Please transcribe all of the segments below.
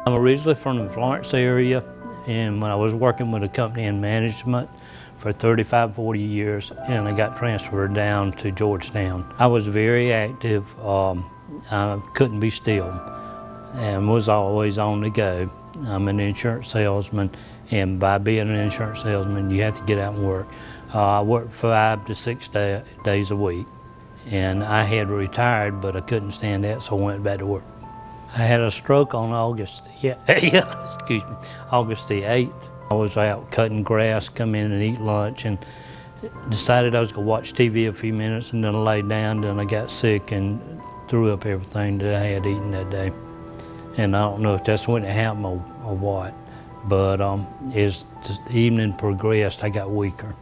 I'm originally from the Florence area, and when I was working with a company in management for 35, 40 years, and I got transferred down to Georgetown. I was very active. I couldn't be still and was always on the go. I'm an insurance salesman, and by being an insurance salesman, you have to get out and work. I worked 5 to 6 days a week, and I had retired, but I couldn't stand that, so I went back to work. I had a stroke on August the 8th. I was out cutting grass, come in and eat lunch, and decided I was gonna watch TV a few minutes, and then I laid down, then I got sick and threw up everything that I had eaten that day. And I don't know if that's when it happened or what, but as the evening progressed, I got weaker.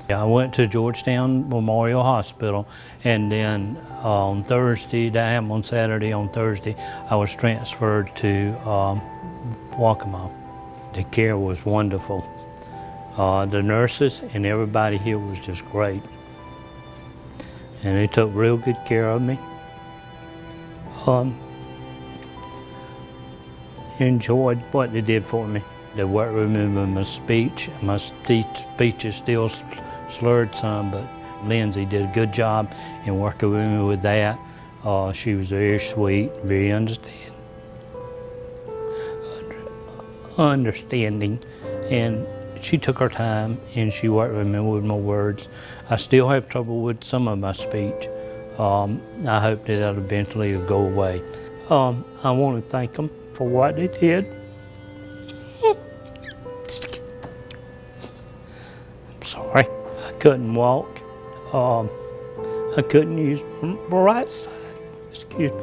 I went to Georgetown Memorial Hospital, and then on Thursday, that happened on Saturday, on Thursday, I was transferred to Waccamaw. The care was wonderful. The nurses and everybody here was just great. And they took real good care of me. Enjoyed what they did for me. They worked with me with my speech. My speech is still slurred some, but Lindsay did a good job in working with me with that. She was very sweet, very understanding, and she took her time and she worked with me with my words. I still have trouble with some of my speech. I hope that that'll eventually go away. I want to thank them for what they did. I'm sorry. I couldn't walk. I couldn't use my right side. Excuse me.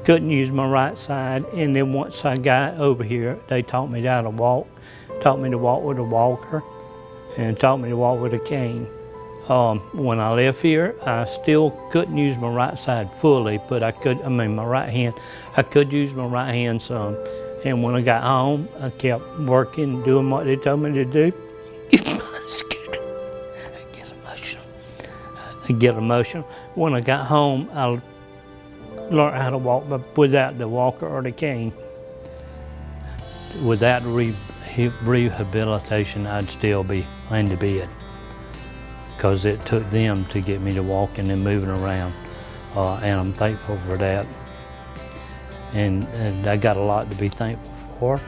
Couldn't use my right side, and then once I got over here, they taught me how to walk. Taught me to walk with a walker, and taught me to walk with a cane. When I left here, I still couldn't use my right side fully, but my right hand, I could use my right hand some. And when I got home, I kept working, doing what they told me to do. I get emotional. When I got home, I learned how to walk, but without the walker or the cane. Without rehabilitation, I'd still be in the bed, because it took them to get me to walking and moving around, and I'm thankful for that. And I got a lot to be thankful for,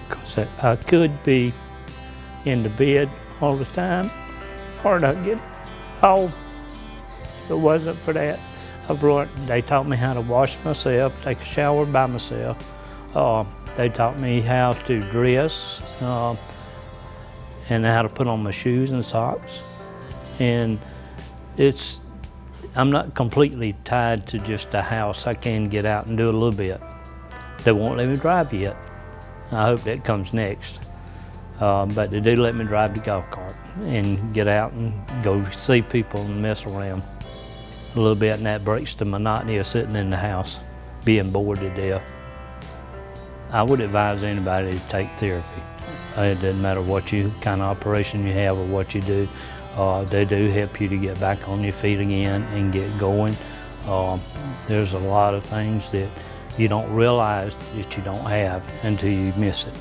because I could be in the bed all the time, or I'd get old. If it wasn't for that, they taught me how to wash myself, take a shower by myself. They taught me how to dress, and how to put on my shoes and socks. And I'm not completely tied to just a house. I can get out and do a little bit. They won't let me drive yet. I hope that comes next. But they do let me drive the golf cart and get out and go see people and mess around a little bit, and that breaks the monotony of sitting in the house, being bored to death. I would advise anybody to take therapy. It doesn't matter what kind of operation you have or what you do. They do help you to get back on your feet again and get going. There's a lot of things that you don't realize that you don't have until you miss it.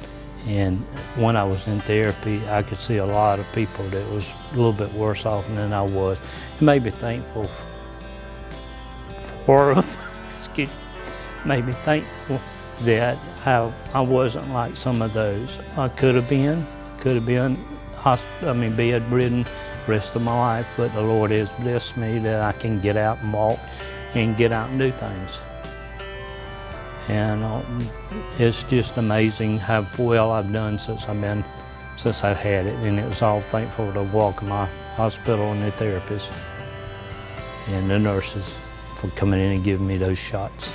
And when I was in therapy, I could see a lot of people that was a little bit worse off than I was. It made me thankful made me thankful that I wasn't like some of those. I could have been bedridden the rest of my life, but the Lord has blessed me that I can get out and walk and get out and do things. And it's just amazing how well I've done since I've had it, and it was all thankful to Waccamaw Hospital and the therapists and the nurses for coming in and giving me those shots.